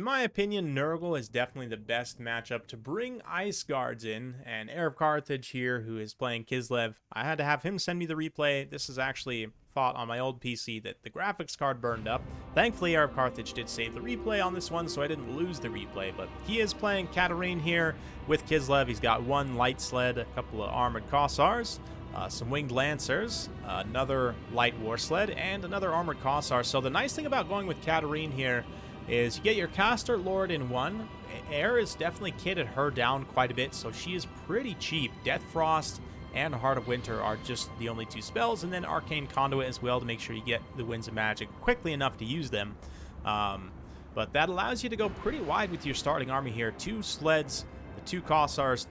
In my opinion, Nurgle is definitely the best matchup to bring Ice Guards in, and Heir of Carthage here, who is playing Kislev, I had to have him send me the replay. This is actually thought on my old PC that the graphics card burned up. Thankfully, Heir of Carthage did save the replay on this one, so I didn't lose the replay, but he is playing Katarine here with Kislev. He's got one light sled, a couple of armored Kossars, some winged lancers, another light war sled, and another armored Kossar. So the nice thing about going with Katarine here is you get your caster lord in one. Heir has definitely kitted her down quite a bit, so she is pretty cheap. Death Frost and Heart of Winter are just the only two spells, and then Arcane Conduit as well to make sure you get the Winds of Magic quickly enough to use them. But that allows you to go pretty wide with your starting army here. Two sleds, the two Kossars,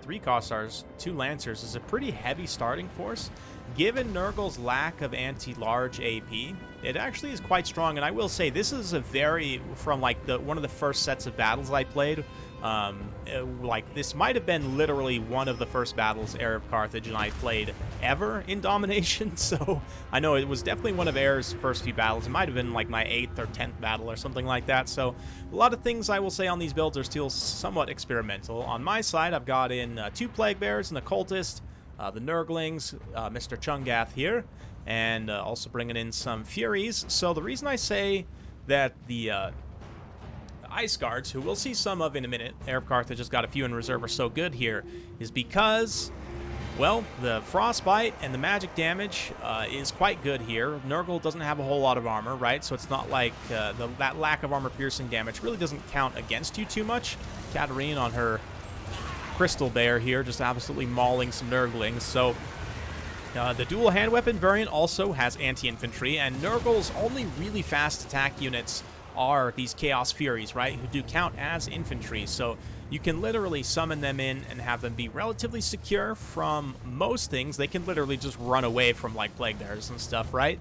three Kossars, two Lancers is a pretty heavy starting force. Given Nurgle's lack of anti-large AP, it actually is quite strong, and I will say this is a very, from like one of the first sets of battles I played, like this might have been literally one of the first battles Heir of Carthage and I played ever in Domination, so I know it was definitely one of Heir's first few battles. It might have been like my 8th or 10th battle or something like that, so a lot of things I will say on these builds are still somewhat experimental. On my side, I've got in two Plague Bears, an Occultist, the Nurglings, Mr. Chungath here, and also bringing in some Furies. So the reason I say that the Ice Guards, who we'll see some of in a minute, Heir of Carthage has got a few in reserve, are so good here, is because, well, the Frostbite and the magic damage is quite good here. Nurgle doesn't have a whole lot of armor, right? So it's not like that lack of armor-piercing damage really doesn't count against you too much. Katarine on her Crystal Bear here, just absolutely mauling some Nurglings. So the dual hand weapon variant also has anti-infantry, and Nurgle's only really fast attack units are these Chaos Furies, right, who do count as infantry. So you can literally summon them in and have them be relatively secure from most things. They can literally just run away from like Plague Bears and stuff, right?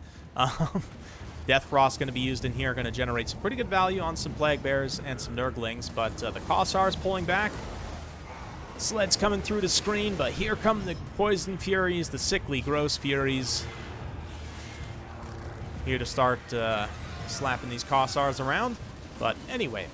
Death Frost going to be used in here, going to generate some pretty good value on some Plague Bears and some Nurglings, but the Kossars pulling back. Sleds coming through the screen, but here come the Poison Furies, the sickly, gross Furies. Here to start slapping these Kossars around. But anyway,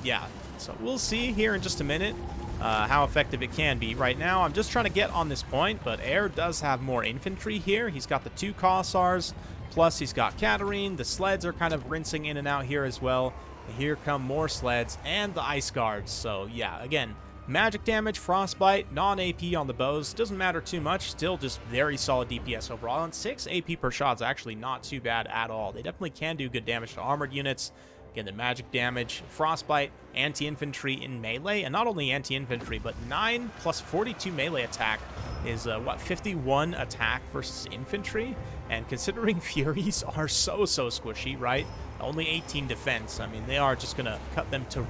yeah, so we'll see here in just a minute how effective it can be. Right now, I'm just trying to get on this point, but Heir does have more infantry here. He's got the two Kossars, plus he's got Katarine. The sleds are kind of rinsing in and out here as well. Here come more sleds and the Ice Guards. So yeah, again, magic damage, frostbite, non-AP on the bows, doesn't matter too much, still just very solid DPS overall, and 6 AP per shot is actually not too bad at all. They definitely can do good damage to armored units. Again, the magic damage, frostbite, anti-infantry in melee, and not only anti-infantry, but 9 plus 42 melee attack is, 51 attack versus infantry, and considering Furies are so squishy, right? Only 18 defense, I mean, they are just gonna cut them to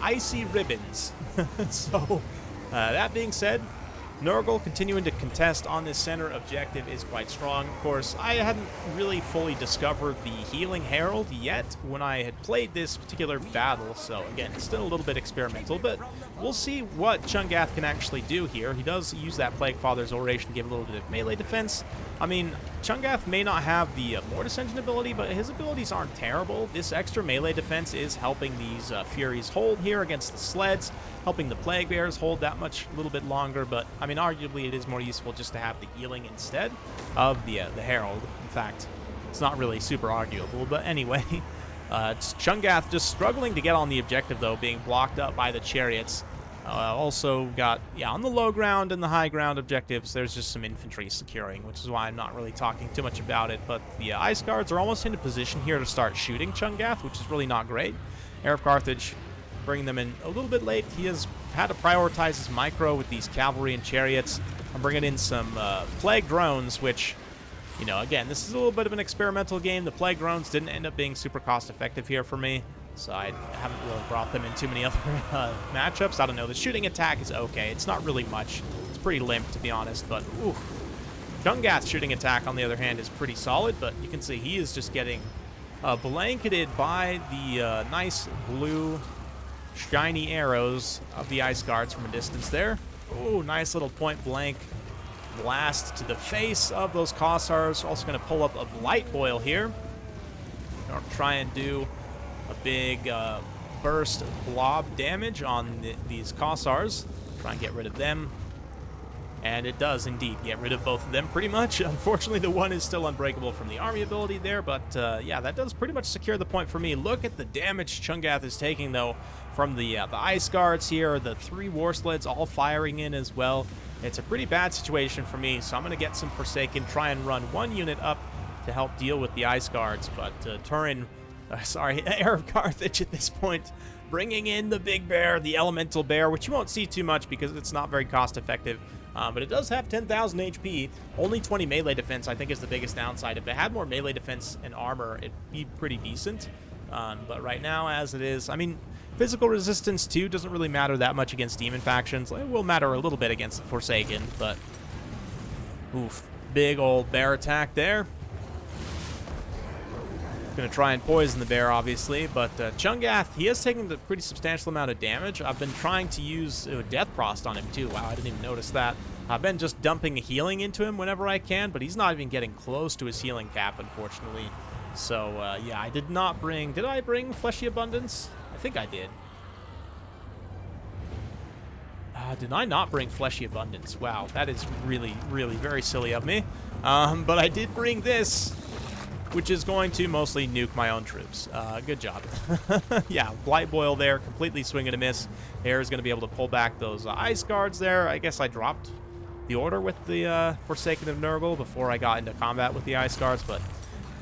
icy ribbons. So, that being said, Nurgle continuing to contest on this center objective is quite strong. Of course, I hadn't really fully discovered the Healing Herald yet when I had played this particular battle, so again, it's still a little bit experimental, but we'll see what Chungath can actually do here. He does use that Plague Father's Oration to give a little bit of melee defense. I mean, Chungath may not have the Mortis Engine ability, but his abilities aren't terrible. This extra melee defense is helping these Furies hold here against the sleds, helping the Plague Bears hold that much a little bit longer, but I mean, arguably it is more useful just to have the healing instead of the Herald. In fact, it's not really super arguable, but anyway, it's Chungath just struggling to get on the objective, though, being blocked up by the chariots. Also got, yeah, on the low ground and the high ground objectives, there's just some infantry securing, which is why I'm not really talking too much about it, but the Ice Guards are almost into position here to start shooting Chungath, which is really not great. Heir of Carthage bringing them in a little bit late. He has had to prioritize his micro with these cavalry and chariots. I'm bringing in some Plague Drones, which, you know, again, this is a little bit of an experimental game. The Plague Drones didn't end up being super cost-effective here for me, so I haven't really brought them in too many other matchups. I don't know. The shooting attack is okay. It's not really much. It's pretty limp, to be honest, but oof. Chungath's shooting attack, on the other hand, is pretty solid, but you can see he is just getting blanketed by the nice blue shiny arrows of the Ice Guards from a distance there. Oh, nice little point-blank blast to the face of those Kossars. Also going to pull up a Blight Boil here. Or try and do a big burst blob damage on these Kossars. Try and get rid of them. And it does indeed get rid of both of them pretty much. Unfortunately, the one is still unbreakable from the army ability there, but yeah, that does pretty much secure the point for me. Look at the damage Chungath is taking, though, from the Ice Guards here, the 3 War Sleds all firing in as well. It's a pretty bad situation for me, so I'm going to get some Forsaken, try and run 1 unit up to help deal with the Ice Guards, but Heir of Carthage at this point, bringing in the big bear, the Elemental Bear, which you won't see too much because it's not very cost-effective. But it does have 10,000 HP, only 20 melee defense, I think is the biggest downside. If it had more melee defense and armor, it'd be pretty decent. But right now, as it is, I mean, physical resistance, too, doesn't really matter that much against demon factions. It will matter a little bit against the Forsaken, but oof, big old bear attack there. Going to try and poison the bear, obviously, but Chungath, he has taken a pretty substantial amount of damage. I've been trying to use Death Frost on him, too. Wow, I didn't even notice that. I've been just dumping healing into him whenever I can, but he's not even getting close to his healing cap, unfortunately. So, yeah, I did not bring... Did I bring Fleshy Abundance? I think I did. Did I not bring Fleshy Abundance? Wow, that is really, really very silly of me. But I did bring this, which is going to mostly nuke my own troops. Good job. Yeah, Blight Boil there, completely swing and a miss. Heir is going to be able to pull back those Ice Guards there. I guess I dropped the order with the Forsaken of Nurgle before I got into combat with the Ice Guards, but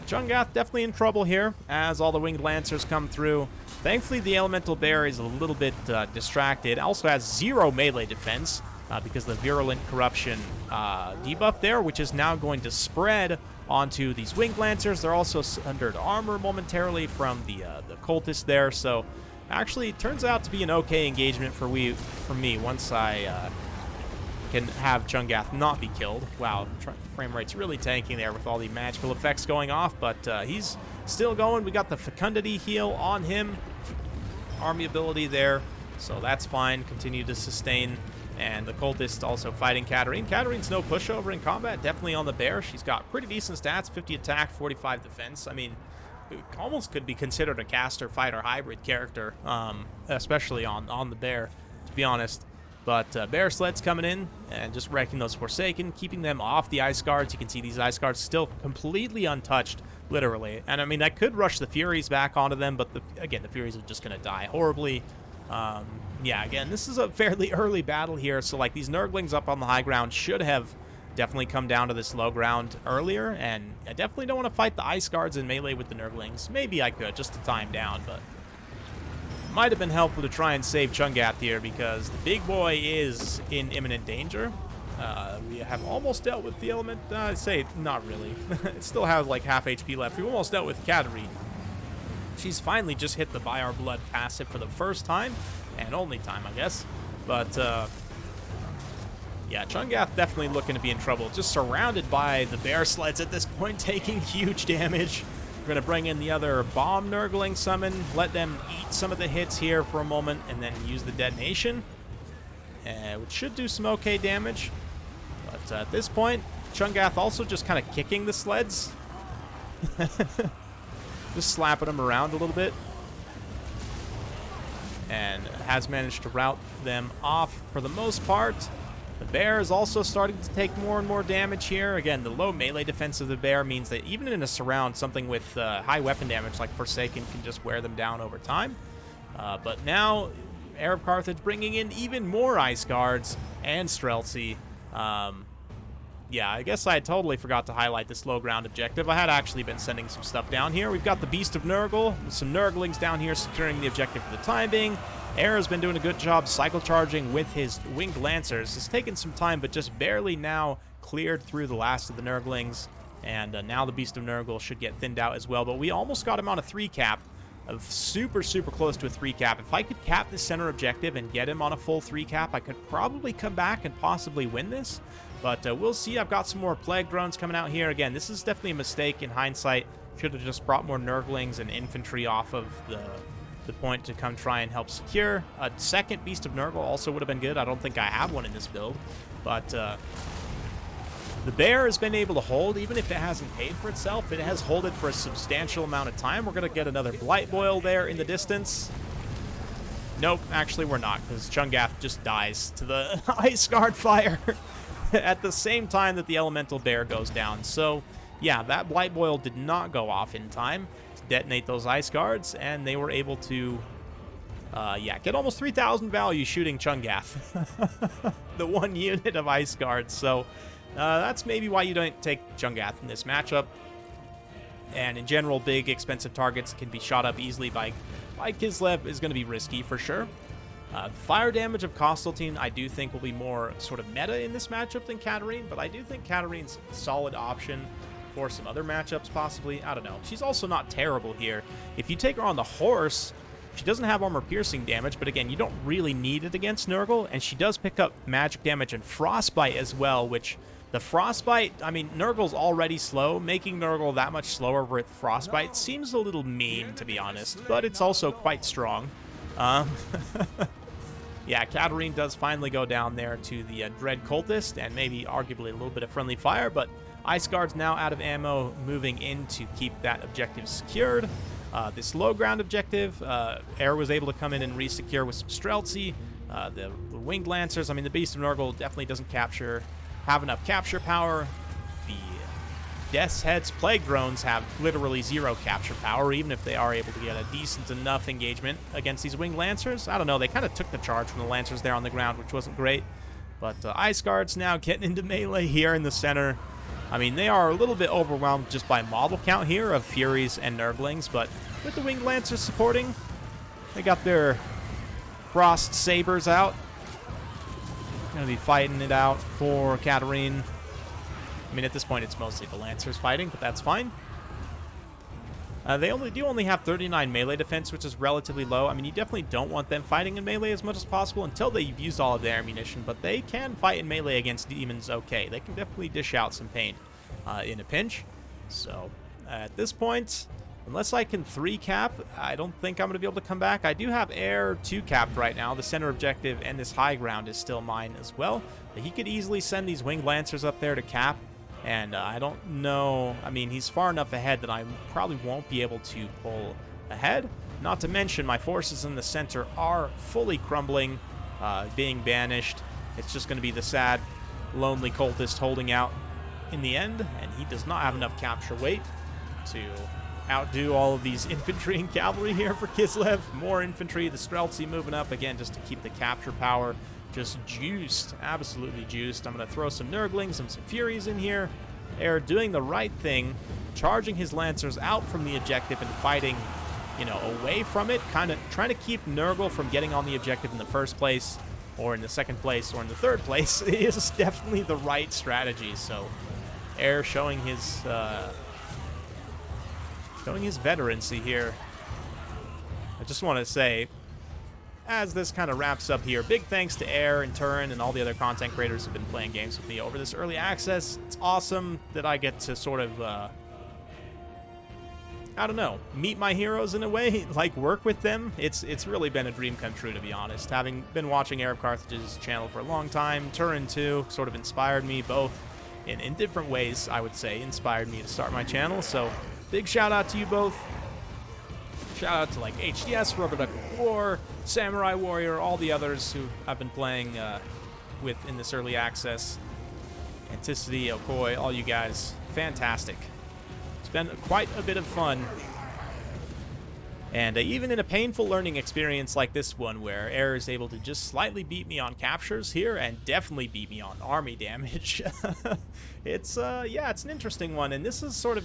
Chungath definitely in trouble here as all the Winged Lancers come through. Thankfully, the Elemental Bear is a little bit distracted. Also has 0 melee defense because of the Virulent Corruption debuff there, which is now going to spread onto these Winged Lancers. They're also sundered armor momentarily from the Cultist there, so actually it turns out to be an okay engagement for me once I can have Chungath not be killed. Wow, frame rate's really tanking there with all the magical effects going off, but he's still going. We got the Fecundity heal on him, army ability there, so that's fine. Continue to sustain. And the Cultist also fighting Katarine. Katarine's no pushover in combat, definitely on the bear. She's got pretty decent stats, 50 attack, 45 defense. I mean, it almost could be considered a caster, fighter, hybrid character, especially on the bear, to be honest. But bear sleds coming in and just wrecking those Forsaken, keeping them off the Ice Guards. You can see these Ice Guards still completely untouched, literally. And I mean, I could rush the Furies back onto them, but again, the Furies are just going to die horribly. Yeah, again, this is a fairly early battle here, so like these Nurglings up on the high ground should have definitely come down to this low ground earlier, and I definitely don't want to fight the Ice Guards in melee with the Nurglings. Maybe I could, just to time down, but might have been helpful to try and save Chungath here because the big boy is in imminent danger. We have almost dealt with the element, I'd say not really. It still has like half HP left. We almost dealt with Katarine. She's finally just hit the By Our Blood passive for the first time, and only time, I guess. But, yeah, Chungath definitely looking to be in trouble. Just surrounded by the bear sleds at this point, taking huge damage. We're going to bring in the other Bomb Nurgling summon, let them eat some of the hits here for a moment, and then use the Detonation, which should do some okay damage. But at this point, Chungath also just kind of kicking the sleds. Just slapping them around a little bit. And has managed to rout them off for the most part. The bear is also starting to take more and more damage here. Again, the low melee defense of the bear means that even in a surround, something with high weapon damage like Forsaken can just wear them down over time. But now, Heir of Carthage bringing in even more Ice Guards and Streltsy. Yeah, I guess I totally forgot to highlight this low ground objective. I had actually been sending some stuff down here. We've got the Beast of Nurgle, with some Nurglings down here securing the objective for the time being. Heir has been doing a good job cycle charging with his Winged Lancers. It's taken some time, but just barely now cleared through the last of the Nurglings. And now the Beast of Nurgle should get thinned out as well. But we almost got him on a 3 cap. Of super close to a 3 cap. If I could cap the center objective and get him on a full 3 cap, I could probably come back and possibly win this. But we'll see. I've got some more Plague Drones coming out here. Again, this is definitely a mistake in hindsight. Should have just brought more Nurglings and infantry off of the point to come try and help secure. A second Beast of Nurgle also would have been good. I don't think I have one in this build. But The bear has been able to hold, even if it hasn't paid for itself. It has holded for a substantial amount of time. We're going to get another Blight Boil there in the distance. Nope, actually we're not, because Chungath just dies to the Ice Guard fire at the same time that the Elemental Bear goes down. So, yeah, that Blight Boil did not go off in time to detonate those Ice Guards, and they were able to, yeah, get almost 3,000 value shooting Chungath, the one unit of Ice Guards. So, that's maybe why you don't take Chungath in this matchup. And in general, big, expensive targets can be shot up easily by Kislev is going to be risky for sure. Fire damage of Constantine, I do think, will be more sort of meta in this matchup than Katarine, but I do think Katarine's a solid option for some other matchups possibly. I don't know. She's also not terrible here. If you take her on the horse, she doesn't have armor-piercing damage, but again, you don't really need it against Nurgle, and she does pick up magic damage and frostbite as well, which the frostbite, I mean, Nurgle's already slow. Making Nurgle that much slower with frostbite seems a little mean, to be honest, but it's also quite strong. Yeah, Katarine does finally go down there to the Dread Cultist, and maybe arguably a little bit of friendly fire, but Ice Guard's now out of ammo, moving in to keep that objective secured. This low ground objective, Air was able to come in and re-secure with some Streltsy. The Winged Lancers, I mean, the Beast of Nurgle definitely doesn't have enough capture power. The Death's Head's Plague Drones have literally zero capture power, even if they are able to get a decent enough engagement against these Winged Lancers. I don't know, they kind of took the charge from the Lancers there on the ground, which wasn't great. But Ice Guard's now getting into melee here in the center. I mean, they are a little bit overwhelmed just by model count here of Furies and Nurglings, but with the Winged Lancers supporting, they got their Frost Sabers out. Gonna be fighting it out for Katarine. I mean, at this point, it's mostly the Lancers fighting, but that's fine. They only have 39 melee defense, which is relatively low. I mean, you definitely don't want them fighting in melee as much as possible until they've used all of their ammunition, but they can fight in melee against demons okay. They can definitely dish out some pain in a pinch. So, at this point, unless I can 3-cap, I don't think I'm going to be able to come back. I do have Air 2-capped right now. The center objective and this high ground is still mine as well. But he could easily send these Winged Lancers up there to cap. And I don't know. I mean, he's far enough ahead that I probably won't be able to pull ahead. Not to mention, my forces in the center are fully crumbling, being banished. It's just going to be the sad, lonely cultist holding out in the end. And he does not have enough capture weight to outdo all of these infantry and cavalry here for Kislev. More infantry, the Streltsy moving up again just to keep the capture power just juiced, absolutely juiced. I'm going to throw some Nurglings and some Furies in here. Air doing the right thing, charging his Lancers out from the objective and fighting, you know, away from it, kind of trying to keep Nurgle from getting on the objective in the first place, or in the second place, or in the third place is definitely the right strategy. So Air showing his veterancy here. I just want to say, as this kind of wraps up here, big thanks to Air and Turin and all the other content creators who've been playing games with me over this early access. It's awesome that I get to sort of, I don't know, meet my heroes in a way, like work with them. It's really been a dream come true, to be honest. Having been watching Air of Carthage's channel for a long time, Turin too sort of inspired me, both in different ways, I would say, inspired me to start my channel. So big shout out to you both. Shout out to like HDS, Rubber Duck of War, Samurai Warrior, all the others who I've been playing with in this early access. Anticity, Okoi, all you guys, fantastic. It's been quite a bit of fun. And even in a painful learning experience like this one, where Air is able to just slightly beat me on captures here and definitely beat me on army damage, it's, yeah, it's an interesting one. And this is sort of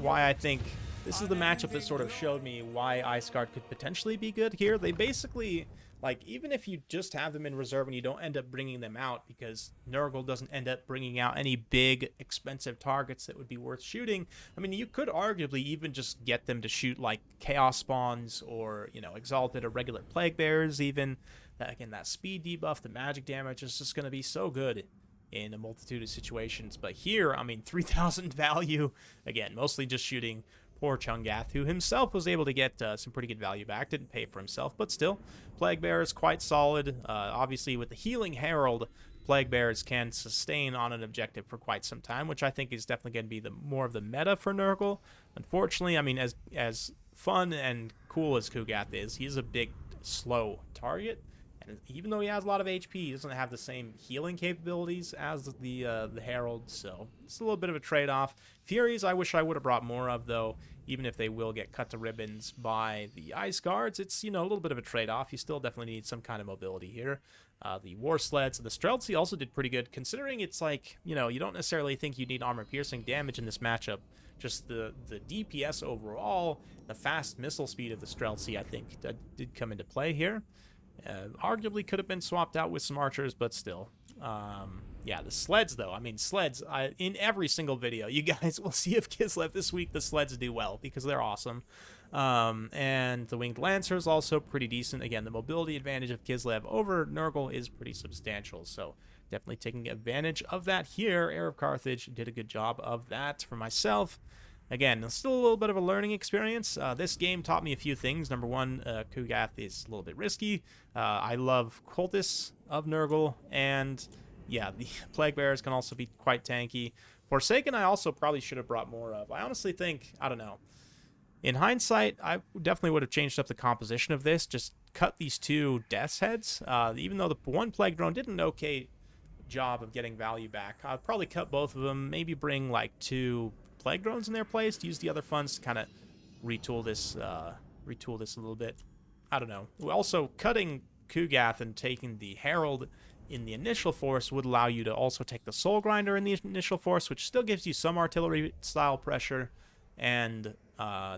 why I think this is the matchup that sort of showed me why Ice Guard could potentially be good here. They basically, like, even if you just have them in reserve and you don't end up bringing them out, because Nurgle doesn't end up bringing out any big, expensive targets that would be worth shooting, I mean, you could arguably even just get them to shoot, like, Chaos Spawns or, you know, Exalted or regular Plague Bearers even. Again, that speed debuff, the magic damage is just going to be so good in a multitude of situations. But here, I mean, 3,000 value, again, mostly just shooting poor Chungath, who himself was able to get some pretty good value back. Didn't pay for himself, but still, Plague Bearer is quite solid. Obviously, with the Healing Herald, Plague Bears can sustain on an objective for quite some time, which I think is definitely going to be the more of the meta for Nurgle. Unfortunately, I mean, as fun and cool as Kugath is, he's a big, slow target. And even though he has a lot of HP, he doesn't have the same healing capabilities as the Herald, so it's a little bit of a trade-off. Furies, I wish I would have brought more of, though. Even if they will get cut to ribbons by the Ice Guards, it's, you know, a little bit of a trade-off. You still definitely need some kind of mobility here. The War Sleds and the Streltsy also did pretty good, considering it's like, you know, you don't necessarily think you need armor-piercing damage in this matchup. Just the DPS overall, the fast missile speed of the Streltsy, I think, did come into play here. Arguably could have been swapped out with some archers, but still. Yeah, the sleds, though. I mean, sleds, in every single video, you guys will see if Kislev this week, the sleds do well, because they're awesome. And the Winged Lancer is also pretty decent. Again, the mobility advantage of Kislev over Nurgle is pretty substantial, so definitely taking advantage of that here. Heir of Carthage did a good job of that for myself. Again, still a little bit of a learning experience. This game taught me a few things. Number one, Kugath is a little bit risky. I love Cultists of Nurgle, and yeah, the Plague Bears can also be quite tanky. Forsaken, I also probably should have brought more of. I honestly think, I don't know. In hindsight, I definitely would have changed up the composition of this. Just cut these two Death's Heads. Even though the one Plague Drone did an okay job of getting value back, I'd probably cut both of them. Maybe bring like 2 Plague Drones in their place to use the other funds to kind of retool this a little bit. I don't know. Also, cutting Kugath and taking the Herald in the initial force would allow you to also take the Soul Grinder in the initial force, which still gives you some artillery style pressure, and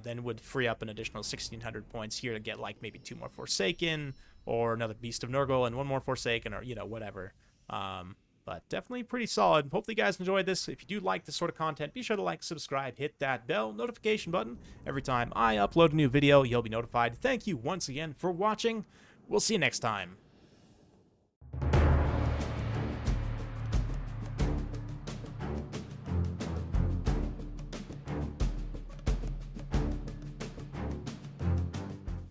then would free up an additional 1,600 points here to get like maybe 2 more Forsaken, or another Beast of Nurgle and 1 more Forsaken, or, you know, whatever. But definitely pretty solid. Hopefully you guys enjoyed this. If you do like this sort of content, be sure to like, subscribe, hit that bell notification button. Every time I upload a new video, you'll be notified. Thank you once again for watching. We'll see you next time.